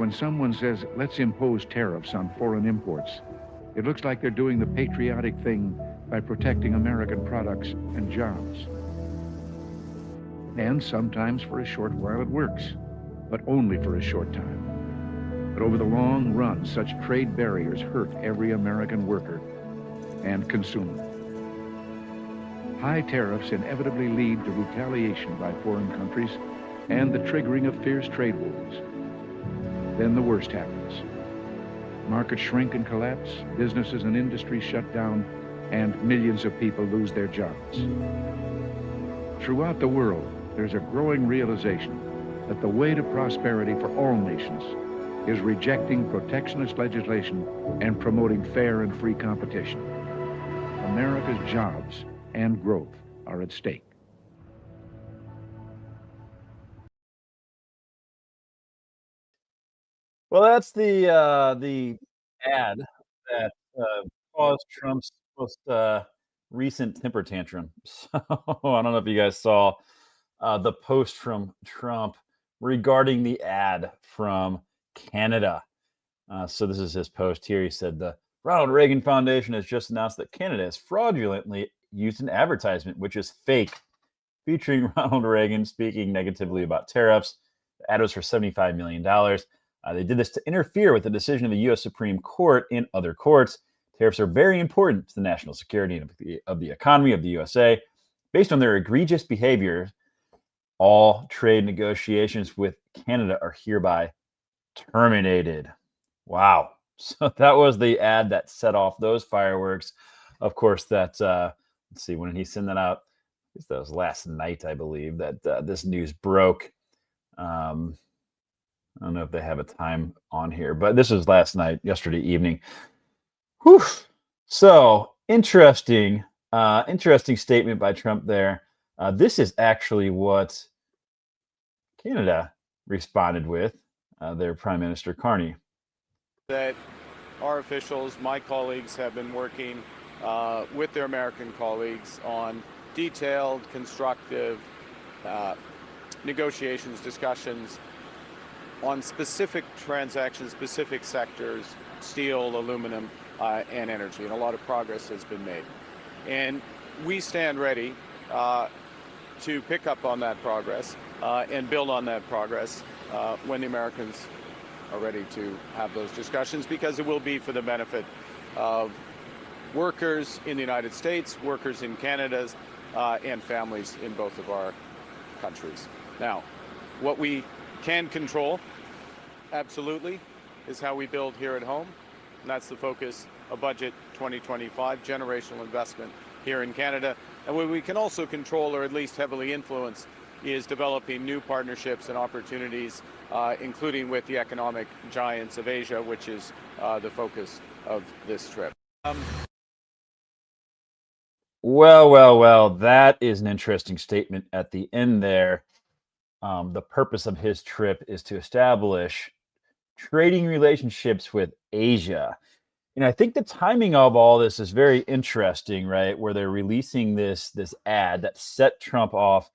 when someone says, let's impose tariffs on foreign imports, it looks like they're doing the patriotic thing by protecting American products and jobs. And sometimes for a short while it works, but only for a short time. But over the long run, such trade barriers hurt every American worker and consumer. High tariffs inevitably lead to retaliation by foreign countries and the triggering of fierce trade wars. Then the worst happens. Markets shrink and collapse, businesses and industries shut down, and millions of people lose their jobs. Throughout the world, there's a growing realization that the way to prosperity for all nations is rejecting protectionist legislation and promoting fair and free competition. America's jobs and growth are at stake. Well, that's the ad that caused Trump's most recent temper tantrum. So I don't know if you guys saw the post from Trump regarding the ad from Canada. So this is his post here. He said the Ronald Reagan Foundation has just announced that Canada has fraudulently used an advertisement, which is fake, featuring Ronald Reagan speaking negatively about tariffs. The ad was for $75 million. They did this to interfere with the decision of the U.S. Supreme Court and other courts. Tariffs are very important to the national security of the economy of the USA. Based on their egregious behavior, all trade negotiations with Canada are hereby terminated. Wow. So that was the ad that set off those fireworks. Of course, that, let's see, when did he send that out? That was last night, I believe, that this news broke. I don't know if they have a time on here, but this was last night, yesterday evening. Whew. So interesting statement by Trump there. This is actually what Canada responded with, their Prime Minister Carney. That our officials, my colleagues, have been working with their American colleagues on detailed, constructive negotiations, discussions on specific transactions, specific sectors, steel, aluminum, and energy. And a lot of progress has been made. And we stand ready to pick up on that progress and build on that progress when the Americans are ready to have those discussions, because it will be for the benefit of workers in the United States, workers in Canada, and families in both of our countries. Now, what we can control, absolutely, is how we build here at home. And that's the focus of Budget 2025, generational investment here in Canada. And what we can also control, or at least heavily influence, is developing new partnerships and opportunities, including with the economic giants of Asia, which is the focus of this trip. Well, that is an interesting statement at the end there. The purpose of his trip is to establish trading relationships with Asia. And I think the timing of all this is very interesting, right? Where they're releasing this ad that set Trump off.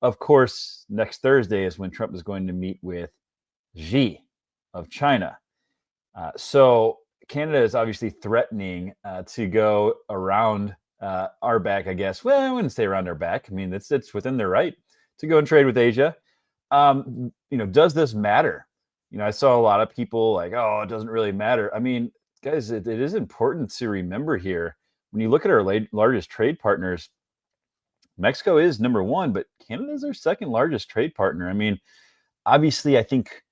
Of course, next Thursday is when Trump is going to meet with Xi of China. So Canada is obviously threatening to go around our back, I guess. Well, I wouldn't say around our back. I mean, it's within their right to go and trade with Asia. Does this matter? I saw a lot of people like, oh, it doesn't really matter. I mean, guys, it is important to remember here. When you look at our largest trade partners, Mexico is number one, but Canada is our second largest trade partner. I mean, obviously, I think,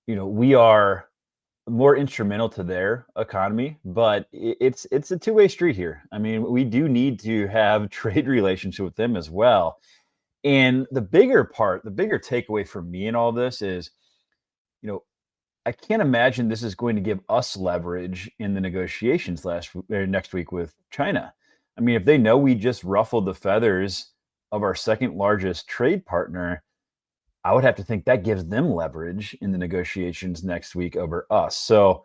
we are more instrumental to their economy, but it's a two-way street here. I mean, we do need to have trade relationship with them as well. And the bigger takeaway for me in all this is, I can't imagine this is going to give us leverage in the negotiations next week with China. I mean, if they know we just ruffled the feathers of our second largest trade partner, I would have to think that gives them leverage in the negotiations next week over us. So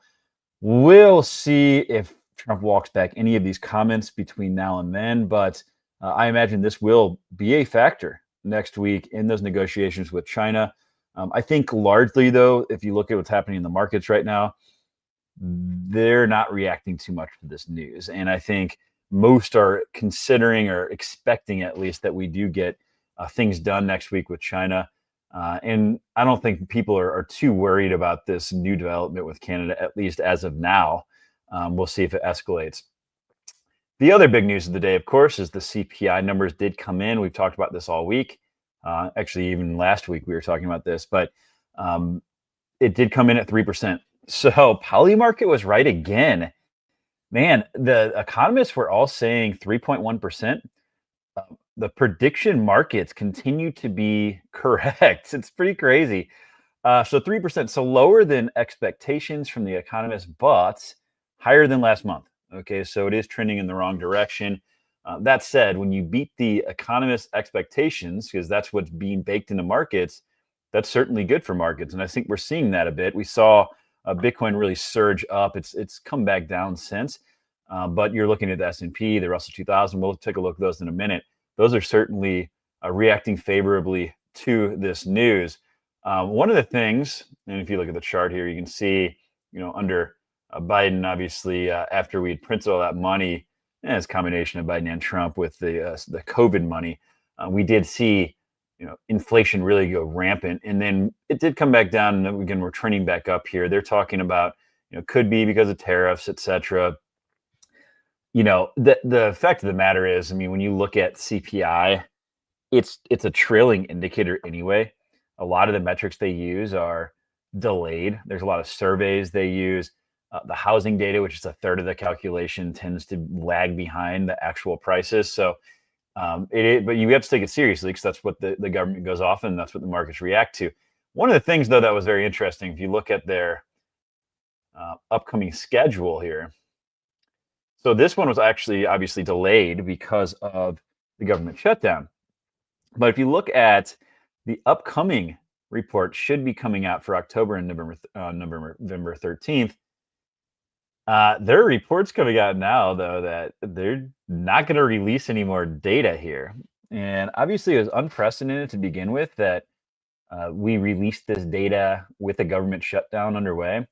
we'll see if Trump walks back any of these comments between now and then, but I imagine this will be a factor next week in those negotiations with China. I think largely, though, if you look at what's happening in the markets right now, they're not reacting too much to this news. And I think most are considering or expecting at least that we do get things done next week with China. And I don't think people are too worried about this new development with Canada, at least as of now. We'll see if it escalates. The other big news of the day, of course, is the CPI numbers did come in. We've talked about this all week. Actually, even last week we were talking about this, but it did come in at 3%. So Polymarket was right again. Man, the economists were all saying 3.1%. The prediction markets continue to be correct. It's pretty crazy. So 3%, so lower than expectations from the economists, but higher than last month. Okay, so it is trending in the wrong direction. That said, when you beat the economists' expectations, because that's what's being baked into markets, that's certainly good for markets. And I think we're seeing that a bit. We saw Bitcoin really surge up. It's come back down since. But you're looking at the S&P, the Russell 2000. We'll take a look at those in a minute. Those are certainly reacting favorably to this news. One of the things, and if you look at the chart here, you can see, under Biden, obviously, after we had printed all that money, it's a combination of Biden and Trump with the COVID money, we did see, inflation really go rampant, and then it did come back down, and again, we're trending back up here. They're talking about, could be because of tariffs, et cetera. The fact of the matter is, when you look at CPI, it's a trailing indicator anyway. A lot of the metrics they use are delayed. There's a lot of surveys they use. The housing data, which is a third of the calculation, tends to lag behind the actual prices. So but you have to take it seriously because that's what the government goes off and that's what the markets react to. One of the things, though, that was very interesting, if you look at their upcoming schedule here. So this one was actually obviously delayed because of the government shutdown. But if you look at the upcoming report, should be coming out for October and November 13th. There are reports coming out now, though, that they're not going to release any more data here. And obviously, it was unprecedented to begin with that we released this data with a government shutdown underway.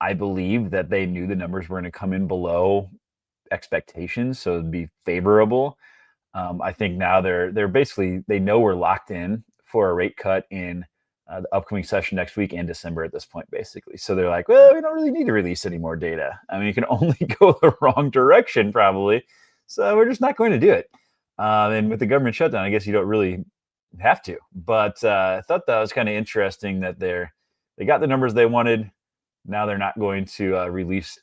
I believe that they knew the numbers were going to come in below expectations, so it'd be favorable. I think now they're basically, they know we're locked in for a rate cut in the upcoming session next week and December at this point, basically. So they're like, well, we don't really need to release any more data. You can only go the wrong direction probably. So we're just not going to do it. And with the government shutdown, I guess you don't really have to. But I thought that was kind of interesting that they got the numbers they wanted. Now they're not going to release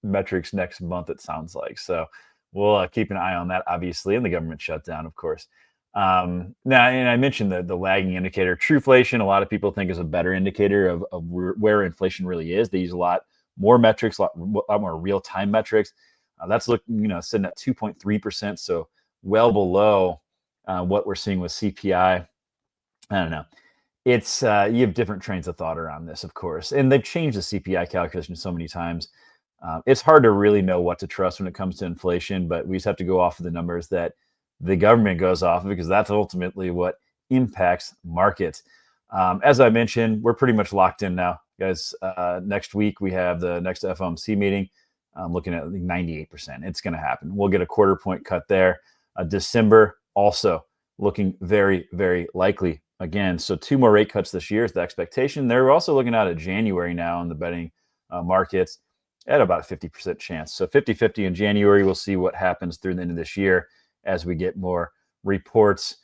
metrics next month, it sounds like. So we'll keep an eye on that, obviously, and the government shutdown, of course. Now, and I mentioned the lagging indicator. Truflation, a lot of people think is a better indicator of where inflation really is. They use a lot more metrics, a lot more real-time metrics. That's sitting at 2.3%, so well below what we're seeing with CPI. I don't know. It's you have different trains of thought around this, of course, and they've changed the CPI calculation so many times. It's hard to really know what to trust when it comes to inflation, but we just have to go off of the numbers that the government goes off of because that's ultimately what impacts markets. As I mentioned, we're pretty much locked in now, guys. Next week we have the next FOMC meeting. I'm looking at 98%. It's going to happen. We'll get a quarter point cut there. December also looking very, very likely again. So 2 more rate cuts this year is the expectation. They're also looking out at January now in the betting markets at about a 50% chance. So 50-50 in January. We'll see what happens through the end of this year as we get more reports.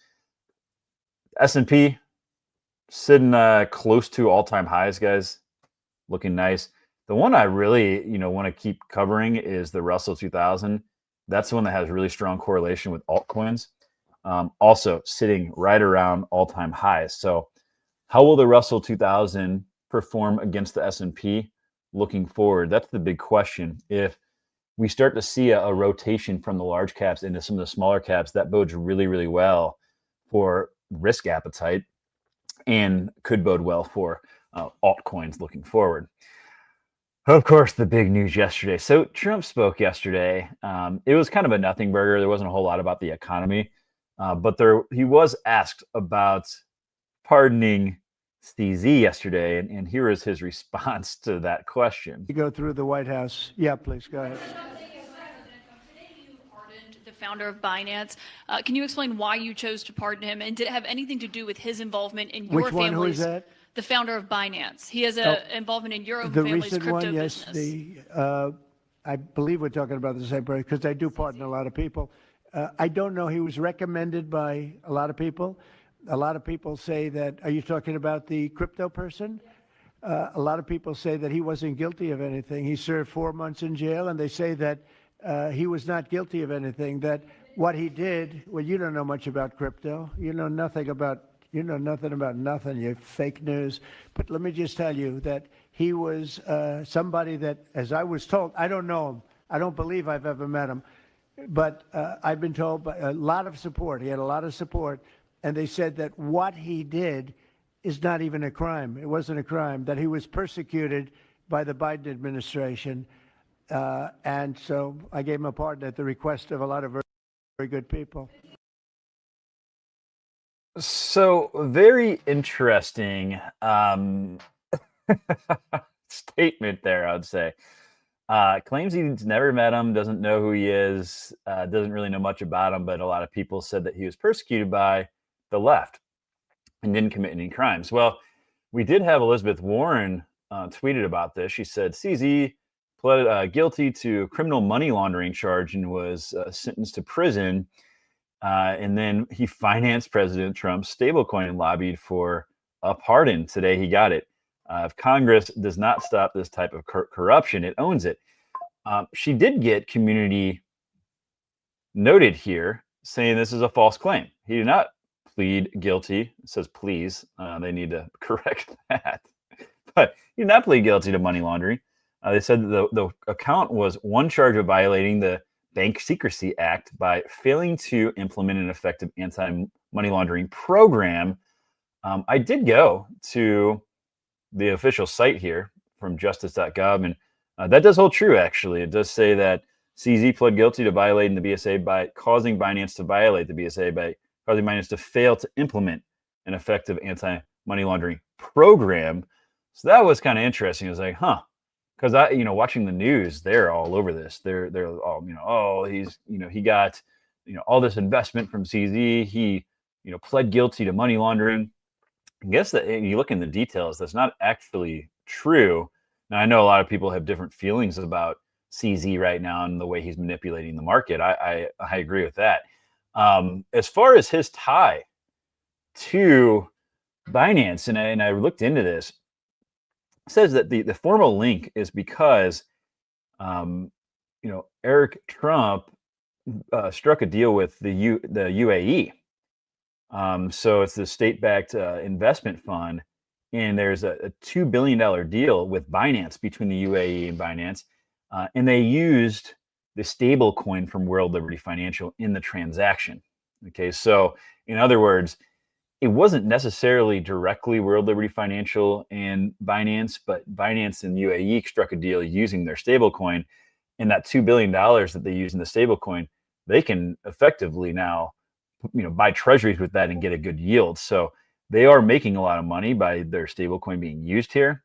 S&P sitting close to all-time highs, guys. Looking nice. The one I really, want to keep covering is the Russell 2000. That's the one that has really strong correlation with altcoins. Also sitting right around all-time highs. So how will the Russell 2000 perform against the S&P looking forward? That's the big question. If we start to see a rotation from the large caps into some of the smaller caps, that bodes really, really well for risk appetite and could bode well for altcoins looking forward. Of course, the big news yesterday. So Trump spoke yesterday. It was kind of a nothing burger. There wasn't a whole lot about the economy, but he was asked about pardoning CZ yesterday, and here is his response to that question. You go through the White House. Yeah, please go ahead. You pardoned the founder of Binance. Can you explain why you chose to pardon him, and did it have anything to do with his involvement in your Which one? Who is family's? that? The founder of Binance. He has a involvement in your own The family's recent crypto one, yes. business. I believe we're talking about the same person because I do pardon a lot of people. I don't know. He was recommended by a lot of people. A lot of people say that. Are you talking about the crypto person? A lot of people say that he wasn't guilty of anything. He served 4 months in jail, and they say that he was not guilty of anything. That what he did. Well, you don't know much about crypto. You know nothing about nothing. You fake news. But let me just tell you that he was somebody that, as I was told, I don't know him. I don't believe I've ever met him. But I've been told by a lot of support. He had a lot of support. And they said that what he did is not even a crime. It wasn't a crime, that he was persecuted by the Biden administration. And so I gave him a pardon at the request of a lot of very, very good people. So very interesting statement there, I would say. Claims he's never met him, doesn't know who he is, doesn't really know much about him, but a lot of people said that he was persecuted by the left and didn't commit any crimes. Well, we did have Elizabeth Warren tweeted about this. She said CZ pled guilty to a criminal money laundering charge and was sentenced to prison. And then he financed President Trump's stablecoin and lobbied for a pardon. Today he got it. If Congress does not stop this type of corruption, it owns it. She did get community noted here saying this is a false claim. He did not plead guilty. It says please. They need to correct that. But he did not plead guilty to money laundering. They said the account was one charge of violating the Bank Secrecy Act by failing to implement an effective anti-money laundering program. I did go to the official site here from justice.gov, and that does hold true, actually. It does say that CZ pled guilty to violating the BSA by causing Binance to violate the BSA by causing Binance to fail to implement an effective anti-money laundering program. So that was kind of interesting. It was like, huh. Because watching the news, they're all over this. They're all, oh, he's, he got, all this investment from CZ. He, pled guilty to money laundering. I guess that you look in the details, that's not actually true. Now, I know a lot of people have different feelings about CZ right now and the way he's manipulating the market. I agree with that. As far as his tie to Binance, and I looked into this, it says that the formal link is because, Eric Trump struck a deal with the UAE. So it's the state-backed investment fund, and there's a $2 billion deal with Binance between the UAE and Binance, and they used the stable coin from World Liberty Financial in the transaction. Okay, so in other words, it wasn't necessarily directly World Liberty Financial and Binance, but Binance and UAE struck a deal using their stablecoin, and that $2 billion that they use in the stablecoin, they can effectively now, buy treasuries with that and get a good yield. So they are making a lot of money by their stablecoin being used here,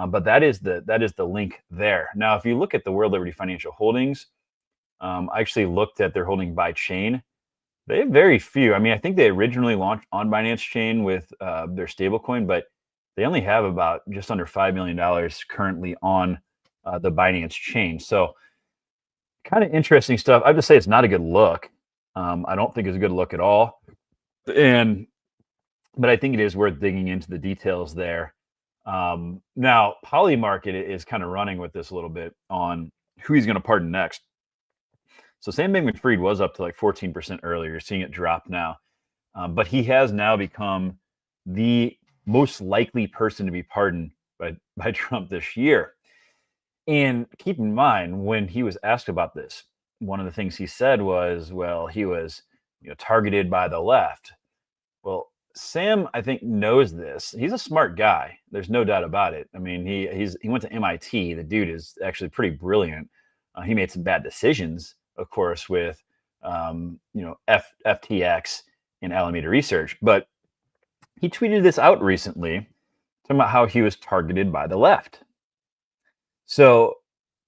but that is the link there. Now, if you look at the World Liberty Financial holdings, I actually looked at their holding by chain. They have very few. I mean, I think they originally launched on Binance Chain with their stablecoin, but they only have about just under $5 million currently on the Binance Chain. So kind of interesting stuff. I have to say it's not a good look. I don't think it's a good look at all. But I think it is worth digging into the details there. Now, Polymarket is kind of running with this a little bit on who he's going to pardon next. So Sam Bankman-Fried was up to like 14% earlier. You're seeing it drop now. But he has now become the most likely person to be pardoned by Trump this year. And keep in mind, when he was asked about this, one of the things he said was, well, he was targeted by the left. Well, Sam, I think, knows this. He's a smart guy. There's no doubt about it. I mean, he went to MIT. The dude is actually pretty brilliant. He made some bad decisions, of course, with FTX and Alameda Research. But he tweeted this out recently. talking about how he was targeted by the left. So,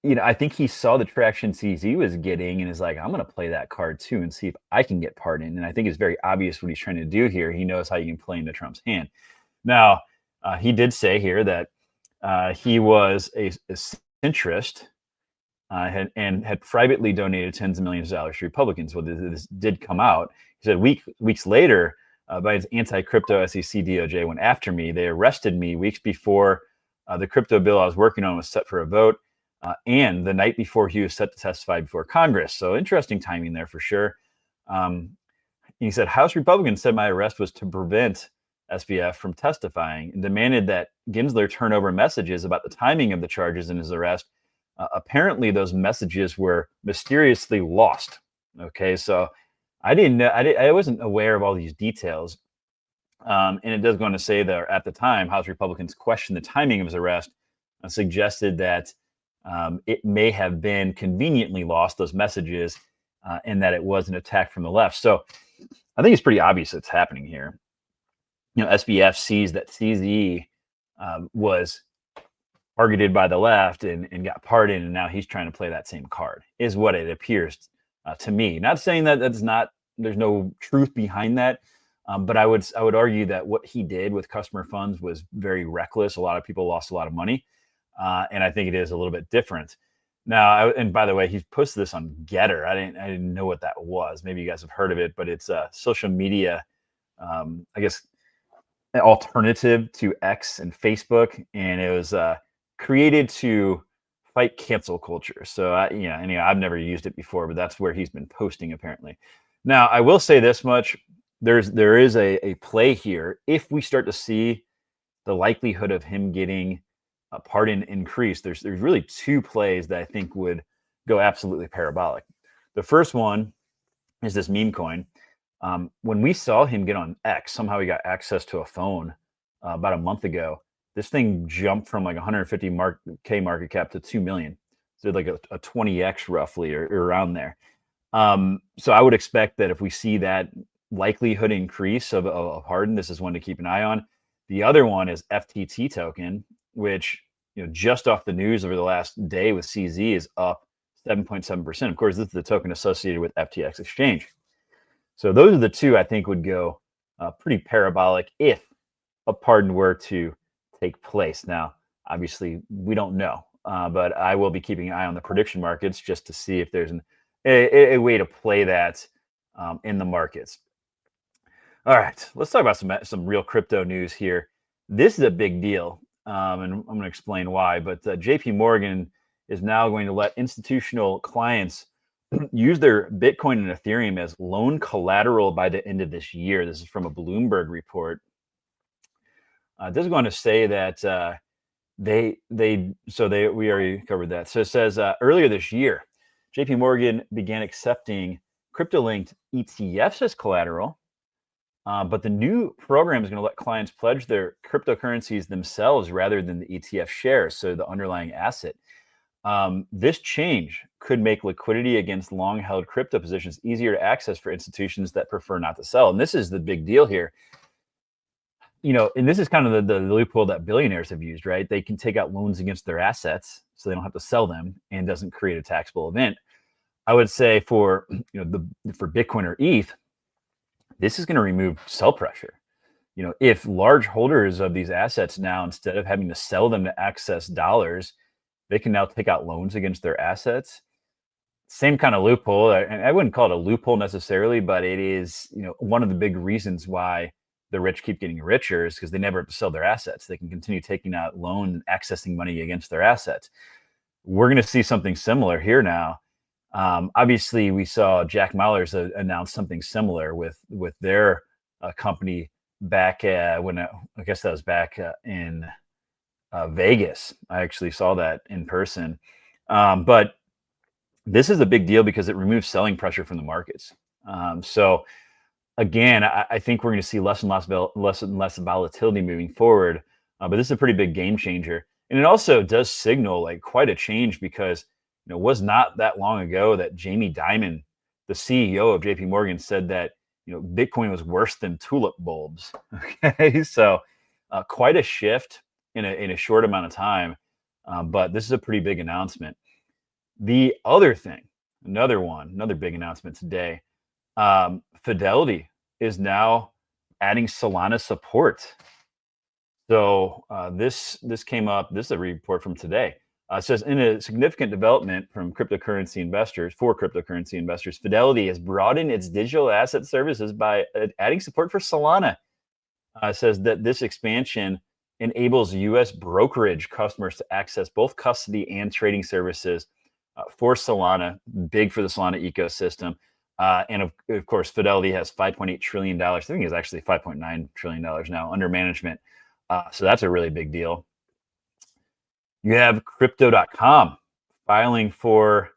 I think he saw the traction CZ was getting and is like, I'm going to play that card too and see if I can get pardoned. And I think it's very obvious what he's trying to do here. He knows how you can play into Trump's hand. Now, he did say here that he was a centrist and had privately donated tens of millions of dollars to Republicans. Well, this did come out. He said weeks later, Biden's anti-crypto SEC DOJ went after me. They arrested me weeks before the crypto bill I was working on was set for a vote, and the night before he was set to testify before Congress. So interesting timing there for sure. He said House Republicans said my arrest was to prevent SBF from testifying and demanded that Gensler turn over messages about the timing of the charges in his arrest. Apparently, those messages were mysteriously lost. Okay, so I didn't know. I wasn't aware of all these details. And it does go on to say that at the time, House Republicans questioned the timing of his arrest and suggested that it may have been conveniently lost, those messages, and that it was an attack from the left. So I think it's pretty obvious what's happening here. SBF sees that CZ was targeted by the left and got pardoned, and now he's trying to play that same card, is what it appears to me. Not saying that there's no truth behind that, but I would argue that what he did with customer funds was very reckless. A lot of people lost a lot of money, and I think it is a little bit different. Now, and by the way, he's posted this on Getter. I didn't know what that was. Maybe you guys have heard of it, but it's a social media, I guess, an alternative to X and Facebook, and it was created to fight cancel culture. So, anyway, I've never used it before, but that's where he's been posting apparently. Now, I will say this much: there is a play here. If we start to see the likelihood of him getting a pardon increase, there's really two plays that I think would go absolutely parabolic. The first one is this meme coin. When we saw him get on X, somehow he got access to a phone about a month ago. This thing jumped from like 150K market cap to 2 million. So like a 20x roughly or around there. So I would expect that if we see that likelihood increase of a pardon, this is one to keep an eye on. The other one is FTT token, which just off the news over the last day with CZ is up 7.7%. Of course, this is the token associated with FTX Exchange. So those are the two I think would go pretty parabolic if a pardon were to take place. Now, obviously, we don't know, but I will be keeping an eye on the prediction markets just to see if there's a way to play that in the markets. All right, let's talk about some real crypto news here. This is a big deal, and I'm going to explain why. But JP Morgan is now going to let institutional clients use their Bitcoin and Ethereum as loan collateral by the end of this year. This is from a Bloomberg report. This is going to say that we already covered that. So it says earlier this year, JP Morgan began accepting crypto-linked ETFs as collateral, but the new program is going to let clients pledge their cryptocurrencies themselves rather than the ETF shares, so the underlying asset. This change could make liquidity against long-held crypto positions easier to access for institutions that prefer not to sell. And this is the big deal here. And this is kind of the loophole that billionaires have used, right? They can take out loans against their assets so they don't have to sell them and doesn't create a taxable event. I would say for Bitcoin or ETH, this is going to remove sell pressure. If large holders of these assets now, instead of having to sell them to access dollars, they can now take out loans against their assets. Same kind of loophole. I wouldn't call it a loophole necessarily, but it is, one of the big reasons why the rich keep getting richer is because they never have to sell their assets. They can continue taking out loan and accessing money against their assets. We're going to see something similar here now. Obviously, we saw Jack Mallers announce something similar with their company back when I guess that was back in Vegas. I actually saw that in person. But this is a big deal because it removes selling pressure from the markets. So again, I think we're going to see less and less volatility moving forward. But this is a pretty big game changer. And it also does signal like quite a change because it was not that long ago that Jamie Dimon, the CEO of JP Morgan, said that Bitcoin was worse than tulip bulbs. Okay, so quite a shift. in a short amount of time. But this is a pretty big announcement. The other thing, another big announcement today. Fidelity is now adding Solana support. So this came up. This is a report from today. It says, in a significant development for cryptocurrency investors, Fidelity has broadened its digital asset services by adding support for Solana. It says that this expansion enables U.S. brokerage customers to access both custody and trading services for Solana, big for the Solana ecosystem. And of course, Fidelity has $5.8 trillion. I think it's actually $5.9 trillion now under management. So that's a really big deal. You have Crypto.com filing for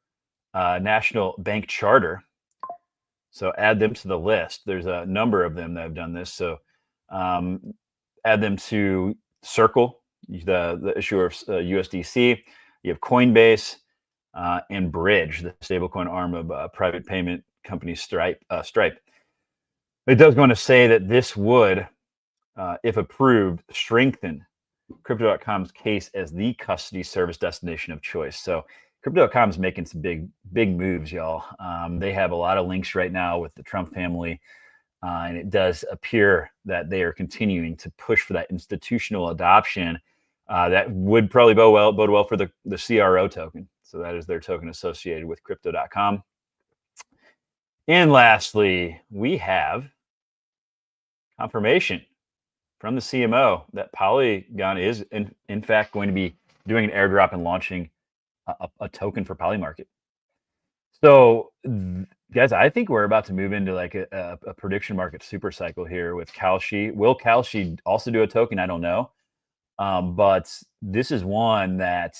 national bank charter. So add them to the list. There's a number of them that have done this. So add them to Circle, the issuer of USDC. You have Coinbase and Bridge, the stablecoin arm of private payment company Stripe. It does go on to say that this would, if approved, strengthen Crypto.com's case as the custody service destination of choice. So Crypto.com is making some big moves, y'all. They have a lot of links right now with the Trump family, and it does appear that they are continuing to push for that institutional adoption. That would probably bode well for the CRO token. So that is their token associated with Crypto.com. And lastly, we have confirmation from the CMO that Polygon is in fact going to be doing an airdrop and launching a token for Polymarket. So guys, I think we're about to move into like a prediction market super cycle here with Kalshi. Will Kalshi also do a token? I don't know. But this is one that,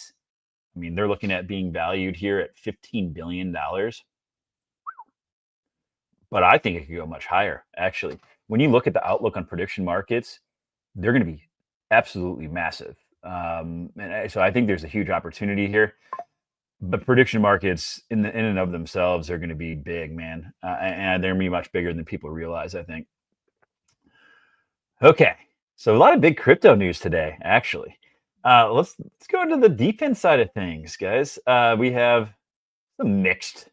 I mean, they're looking at being valued here at $15 billion. But I think it could go much higher, actually. When you look at the outlook on prediction markets, they're going to be absolutely massive. And so I think there's a huge opportunity here. But prediction markets in and of themselves are going to be big, man. And they're going to be much bigger than people realize, I think. Okay. So a lot of big crypto news today, actually. Let's go into the defense side of things, guys. We have some mixed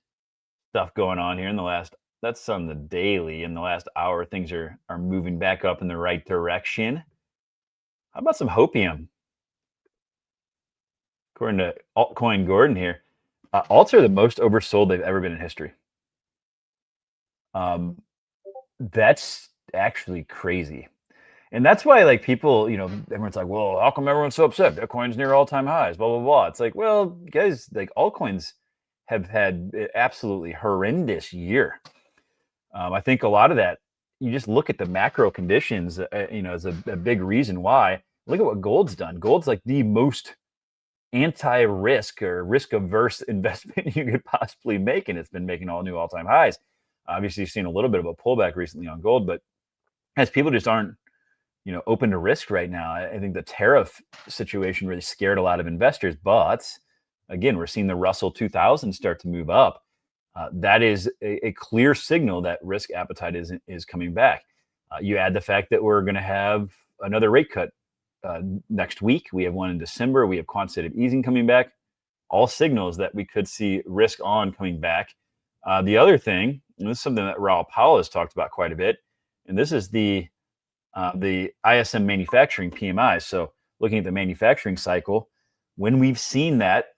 stuff going on here in the last, that's on the daily. In the last hour, things are moving back up in the right direction. How about some hopium? According to Altcoin Gordon here, alts are the most oversold they've ever been in history. That's actually crazy. And that's why, like, people, you know, everyone's like, well, how come everyone's so upset? Bitcoin's near all-time highs, blah, blah, blah. It's like, well, guys, like, altcoins have had an absolutely horrendous year. I think a lot of that, you just look at the macro conditions, you know, as a big reason why. Look at what gold's done. Gold's like the most anti-risk or risk-averse investment you could possibly make, and it's been making all new all-time highs. Obviously, you've seen a little bit of a pullback recently on gold, but as people just aren't, you know, open to risk right now, I think the tariff situation really scared a lot of investors. But again, we're seeing the Russell 2000 start to move up. That is a clear signal that risk appetite is coming back. You add the fact that we're going to have another rate cut next week. We have one in December. We have quantitative easing coming back. All signals that we could see risk on coming back. The other thing, and this is something that Raoul Pal has talked about quite a bit, and this is the ISM manufacturing PMI. So looking at the manufacturing cycle, when we've seen that,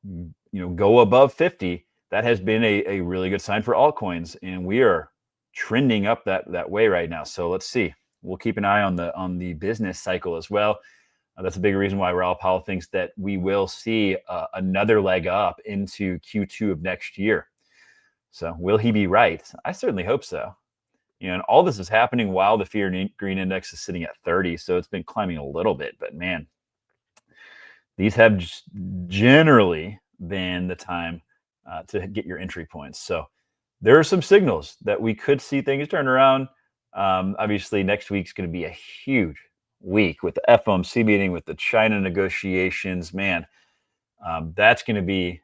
you know, go above 50, that has been a really good sign for altcoins, and we are trending up that way right now. So let's see. We'll keep an eye on the business cycle as well. That's a big reason why Raoul Pal thinks that we will see another leg up into Q2 of next year. So will he be right? I certainly hope so. You know, and all this is happening while the Fear and Greed Index is sitting at 30. So it's been climbing a little bit, but man, these have generally been the time to get your entry points. So there are some signals that we could see things turn around. Obviously, next week's going to be a huge week with the FOMC meeting, with the China negotiations. Man, that's going to be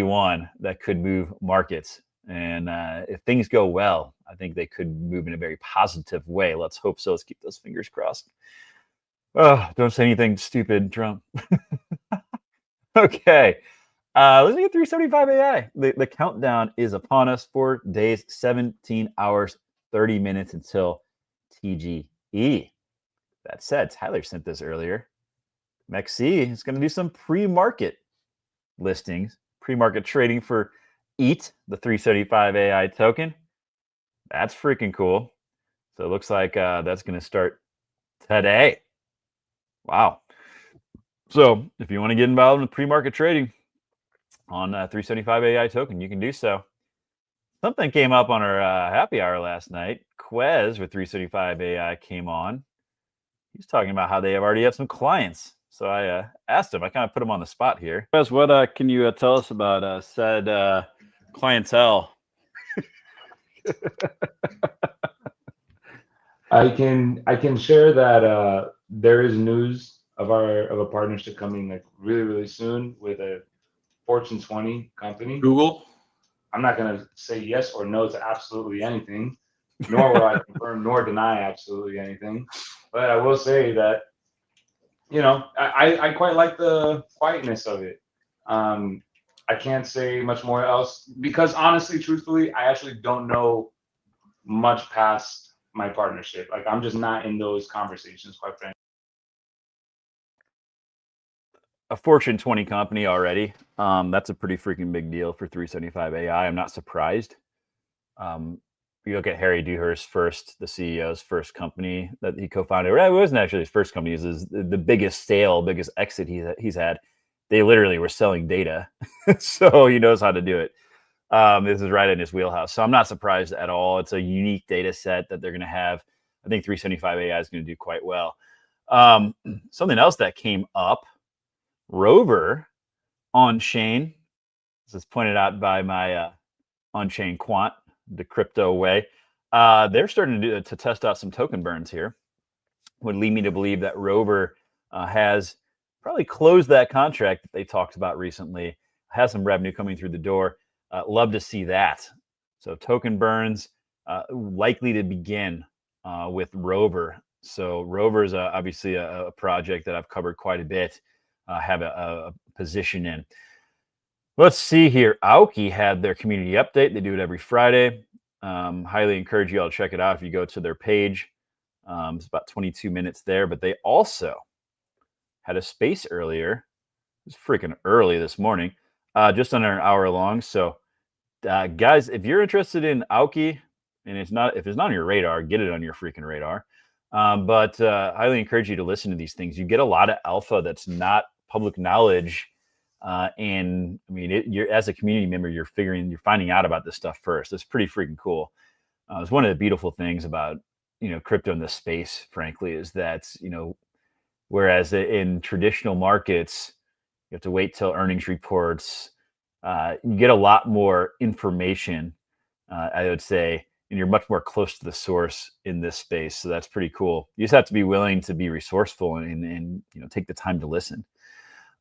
one that could move markets. And if things go well, I think they could move in a very positive way. Let's hope so. Let's keep those fingers crossed. Oh, don't say anything stupid, Trump. Okay. Let's get 375 AI. The countdown is upon us. 4 days, 17 hours, 30 minutes until TGE. That said, Tyler sent this earlier. MEXC is going to do some pre-market listings, pre-market trading for EAT, the 375 AI token. That's freaking cool. So it looks like that's going to start today. Wow. So if you want to get involved in pre-market trading on 375 AI token, you can do so. Something came up on our happy hour last night. Quez with 375 AI came on. He's talking about how they already have some clients. So I asked him, I kind of put him on the spot here. Quez, what can you tell us about said clientele? I can share that there is news of a partnership coming like really soon with a Fortune 20 company. Google? I'm not gonna say yes or no to absolutely anything, nor will I confirm nor deny absolutely anything. But I will say that, I quite like the quietness of it. I can't say much more else because honestly, truthfully, I actually don't know much past my partnership. Like I'm just not in those conversations, quite frankly. A Fortune 20 company already. That's a pretty freaking big deal for 375 AI. I'm not surprised. You look at Harry Dewhurst first, the CEO's first company that he co-founded. Well, it wasn't actually his first company. It was the biggest sale, biggest exit he's had. They literally were selling data. So he knows how to do it. This is right in his wheelhouse. So I'm not surprised at all. It's a unique data set that they're going to have. I think 375 AI is going to do quite well. Something else that came up, Rover on-chain. This is pointed out by my on-chain quant, the crypto way. They're starting to test out some token burns here. Would lead me to believe that Rover has probably closed that contract that they talked about recently, has some revenue coming through the door. Love to see that. So token burns likely to begin with Rover. So Rover is obviously a project that I've covered quite a bit, have a position in. Let's see here. Aoki had their community update. They do it every Friday. Highly encourage you all to check it out if you go to their page. It's about 22 minutes there, but they also had a space earlier. It was freaking early this morning, just under an hour long. So guys, if you're interested in Aoki, and if it's not on your radar, get it on your freaking radar. But highly encourage you to listen to these things. You get a lot of alpha that's not public knowledge. And I mean, you're as a community member, you're finding out about this stuff first. It's pretty freaking cool. It's one of the beautiful things about, crypto in this space, frankly, is that, whereas in traditional markets, you have to wait till earnings reports, you get a lot more information, I would say, and you're much more close to the source in this space. So that's pretty cool. You just have to be willing to be resourceful and take the time to listen.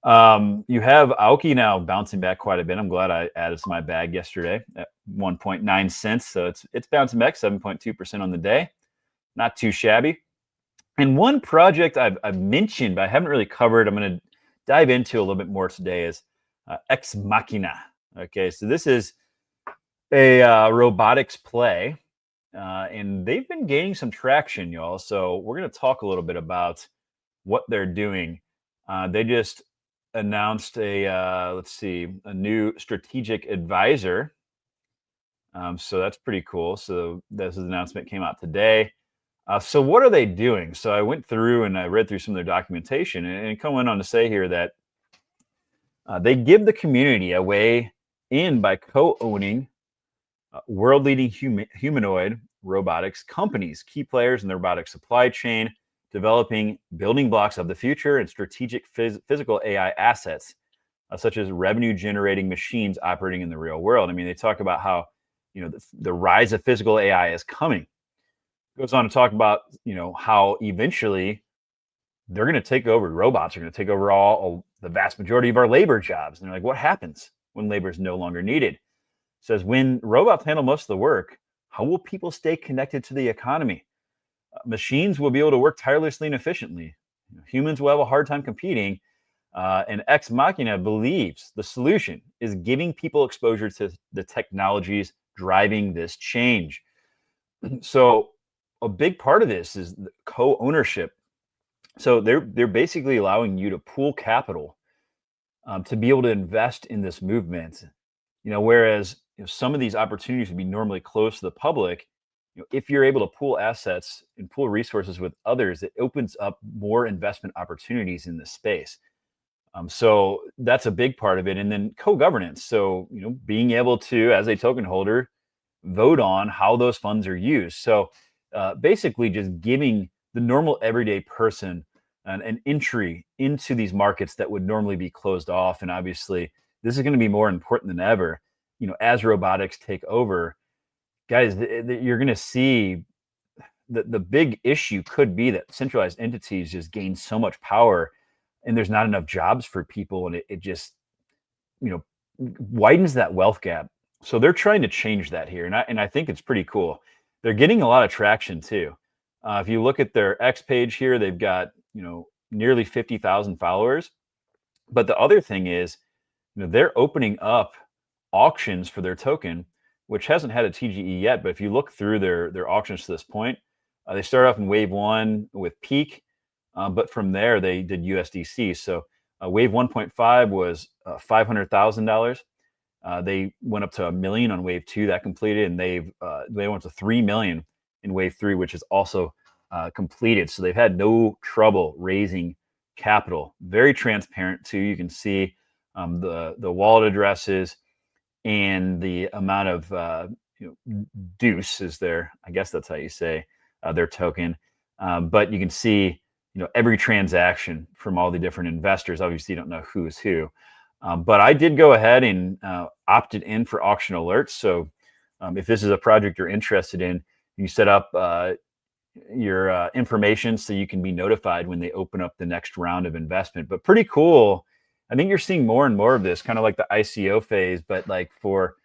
You have Aoki now bouncing back quite a bit. I'm glad I added to my bag yesterday at 1.9 cents. So it's bouncing back 7.2% on the day. Not too shabby. And one project I've mentioned, but I haven't really covered, I'm going to dive into a little bit more today, is Ex Machina. Okay, so this is a robotics play, and they've been gaining some traction, y'all. So we're going to talk a little bit about what they're doing. They just announced a new strategic advisor. So that's pretty cool. So this announcement came out today. So what are they doing? So I went through and I read through some of their documentation, and it went on to say here that they give the community a way in by co-owning world-leading humanoid robotics companies, key players in the robotic supply chain, developing building blocks of the future and strategic physical AI assets, such as revenue-generating machines operating in the real world. I mean, they talk about how the rise of physical AI is coming. Goes on to talk about how eventually they're going to take over. Robots are going to take over the vast majority of our labor jobs. And they're like, what happens when labor is no longer needed? It says when robots handle most of the work, how will people stay connected to the economy? Machines will be able to work tirelessly and efficiently. Humans will have a hard time competing. And Ex Machina believes the solution is giving people exposure to the technologies driving this change. So a big part of this is the co-ownership. So they're basically allowing you to pool capital to be able to invest in this movement. Whereas some of these opportunities would be normally closed to the public. If you're able to pool assets and pool resources with others, it opens up more investment opportunities in this space. So that's a big part of it. And then co-governance. So, being able to, as a token holder, vote on how those funds are used. So basically just giving the normal everyday person an entry into these markets that would normally be closed off. And obviously, this is going to be more important than ever, as robotics take over. Guys, you're going to see the big issue could be that centralized entities just gain so much power and there's not enough jobs for people. And it just, widens that wealth gap. So they're trying to change that here. And I think it's pretty cool. They're getting a lot of traction too. If you look at their X page here, they've got, nearly 50,000 followers. But the other thing is, they're opening up auctions for their token, which hasn't had a TGE yet. But if you look through their auctions to this point, they started off in wave 1 with Peak. But from there, they did USDC. So wave 1.5 was $500,000. They went up to $1 million on wave 2 that completed, and they went to $3 million in wave 3, which is also completed. So they've had no trouble raising capital. Very transparent too. You can see the wallet addresses and the amount of Deuce is there. I guess that's how you say their token. But you can see every transaction from all the different investors. Obviously, you don't know who is who. But I did go ahead and opted in for auction alerts. So if this is a project you're interested in, you set up your information so you can be notified when they open up the next round of investment. But pretty cool. I think you're seeing more and more of this, kind of like the ICO phase, but like for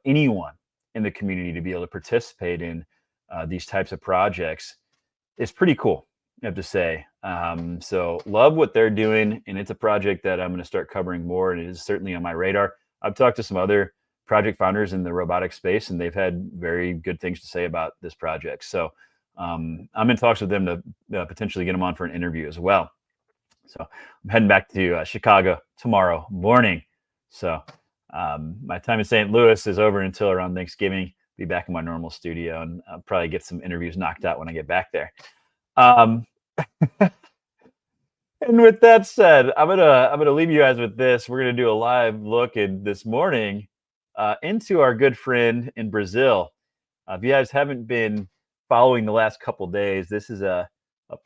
anyone in the community to be able to participate in these types of projects. It's pretty cool, I have to say. So love what they're doing, and it's a project that I'm going to start covering more, and it is certainly on my radar. I've talked to some other project founders in the robotic space, and they've had very good things to say about this project. So I'm in talks with them to potentially get them on for an interview as well. So I'm heading back to Chicago tomorrow morning. So my time in St. Louis is over until around Thanksgiving. Be back in my normal studio, and I'll probably get some interviews knocked out when I get back there. And with that said, I'm gonna leave you guys with this. We're gonna do a live look at this morning into our good friend in Brazil. If you guys haven't been following the last couple days, this is a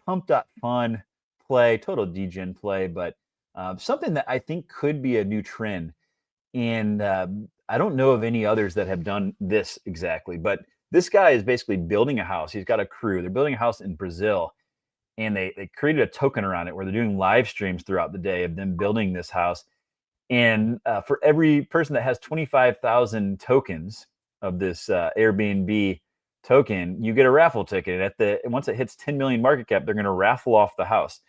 pump.fun play, total degen play, but something that I think could be a new trend. And I don't know of any others that have done this exactly, but this guy is basically building a house. He's got a crew. They're building a house in Brazil, and they created a token around it where they're doing live streams throughout the day of them building this house. And for every person that has 25,000 tokens of this Airbnb token, you get a raffle ticket. And once it hits 10 million market cap, they're going to raffle off the house.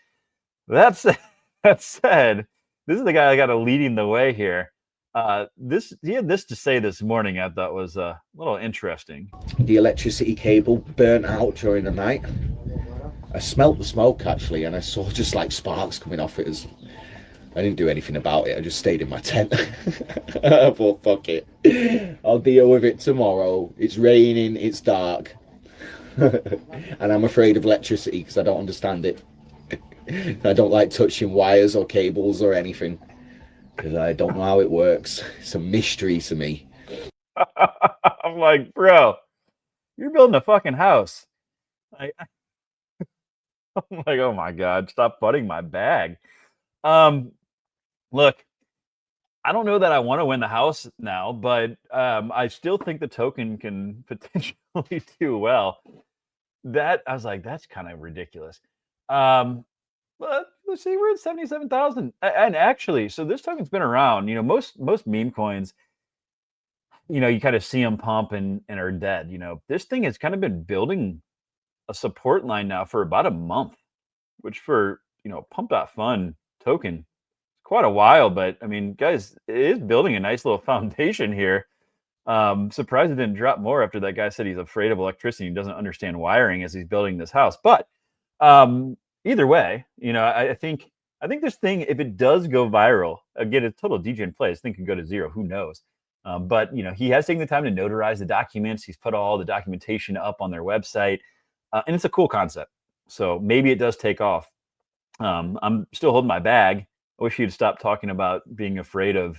That said, this is the guy that got leading the way here. He had this to say this morning I thought was a little interesting. The electricity cable burnt out during the night. I smelt the smoke actually, and I saw just like sparks coming off it. I didn't do anything about it. I just stayed in my tent. I thought, fuck it. I'll deal with it tomorrow. It's raining, it's dark. And I'm afraid of electricity because I don't understand it. I don't like touching wires or cables or anything because I don't know how it works. It's a mystery to me. I'm like, bro, you're building a fucking house. I'm like, oh my God, stop butting my bag. Look, I don't know that I want to win the house now, but I still think the token can potentially do well. That I was like, that's kind of ridiculous. But let's see, we're at 77,000. And actually, so this token's been around. Most meme coins, you kind of see them pump and are dead. This thing has kind of been building a support line now for about a month, which for Pump.fun token quite a while, but I mean, guys, it is building a nice little foundation here. Surprised it didn't drop more after that guy said he's afraid of electricity and doesn't understand wiring as he's building this house. But either way, I think this thing, if it does go viral, again, it's total DJ play. This thing could go to zero. Who knows? But he has taken the time to notarize the documents. He's put all the documentation up on their website, and it's a cool concept. So maybe it does take off. I'm still holding my bag. I wish he'd stop talking about being afraid of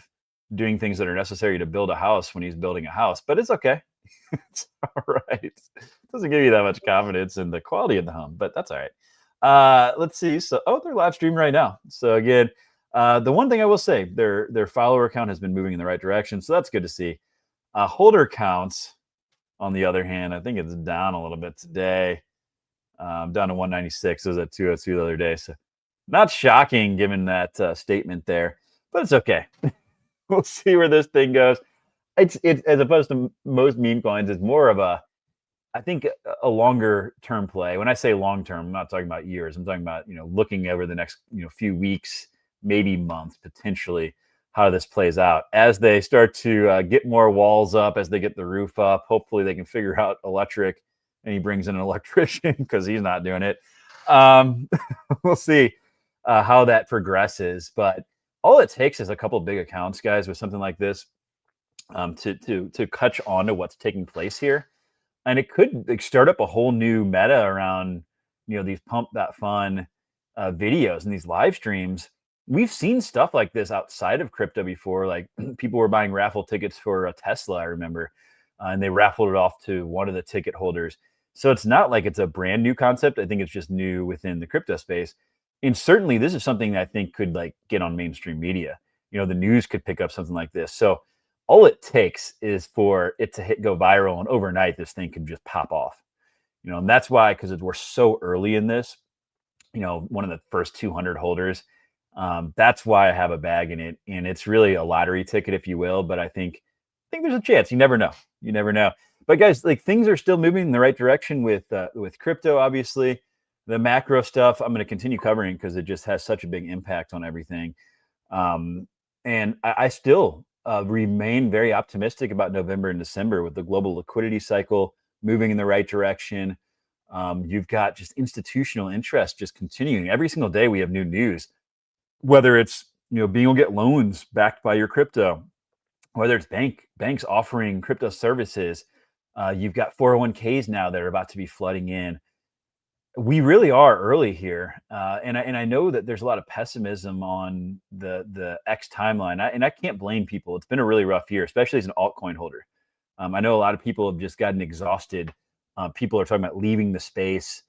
doing things that are necessary to build a house when he's building a house, but it's okay. It's all right. It doesn't give you that much confidence in the quality of the home, but that's all right. Let's see. So, they're live streaming right now. So again, the one thing I will say, their follower count has been moving in the right direction. So that's good to see. Holder counts, on the other hand, I think it's down a little bit today. Down to 196. It was at 202 the other day. So not shocking given that statement there, but it's okay. We'll see where this thing goes. It's as opposed to most meme coins, it's more of I think a longer term play. When I say long term, I'm not talking about years. I'm talking about, looking over the next, few weeks, maybe months, potentially, how this plays out. As they start to get more walls up, as they get the roof up, hopefully they can figure out electric, and he brings in an electrician because he's not doing it. We'll see how that progresses, but all it takes is a couple of big accounts, guys, with something like this to catch on to what's taking place here, and it could start up a whole new meta around these Pump.fun videos and these live streams. We've seen stuff like this outside of crypto before. Like people were buying raffle tickets for a Tesla, I remember, and they raffled it off to one of the ticket holders. So it's not like it's a brand new concept. I think it's just new within the crypto space. And certainly this is something that I think could get on mainstream media. The news could pick up something like this. So all it takes is for it to go viral, and overnight this thing could just pop off. And that's why, because we're so early in this, one of the first 200 holders. That's why I have a bag in it, and it's really a lottery ticket, if you will. But I think there's a chance. You never know. But guys, things are still moving in the right direction with crypto. Obviously, the macro stuff I'm going to continue covering because it just has such a big impact on everything. And I still remain very optimistic about November and December with the global liquidity cycle moving in the right direction. You've got just institutional interest just continuing. Every single day we have new news, whether it's being able to get loans backed by your crypto, whether it's banks offering crypto services. You've got 401ks now that are about to be flooding in. We really are early here, and I know that there's a lot of pessimism on the X timeline, and I can't blame people. It's been a really rough year, especially as an altcoin holder. I know a lot of people have just gotten exhausted. People are talking about leaving the space.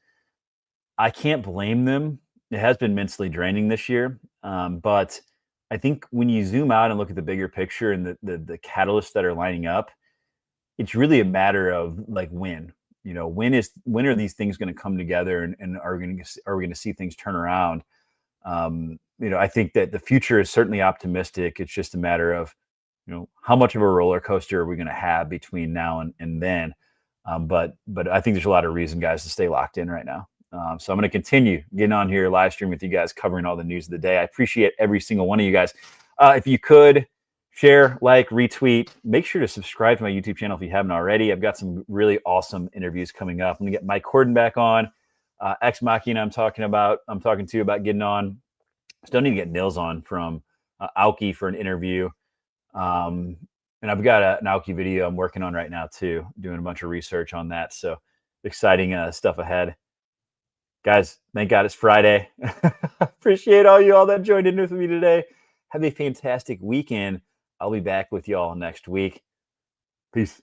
I can't blame them. It has been mentally draining this year, but I think when you zoom out and look at the bigger picture and the catalysts that are lining up, it's really a matter of when. When are these things going to come together, and are we going to see things turn around? I think that the future is certainly optimistic. It's just a matter of, how much of a roller coaster are we going to have between now and then? But I think there's a lot of reason, guys, to stay locked in right now. So I'm going to continue getting on here live stream with you guys, covering all the news of the day. I appreciate every single one of you guys. If you could share, retweet, make sure to subscribe to my YouTube channel if you haven't already. I've got some really awesome interviews coming up. I'm going to get Mike Corden back on. Ex Machina I'm talking to about getting on. Still need to get Nils on from Aoki for an interview. And I've got an Aoki video I'm working on right now too, doing a bunch of research on that. So exciting stuff ahead. Guys, thank God it's Friday. Appreciate all that joined in with me today. Have a fantastic weekend. I'll be back with y'all next week. Peace.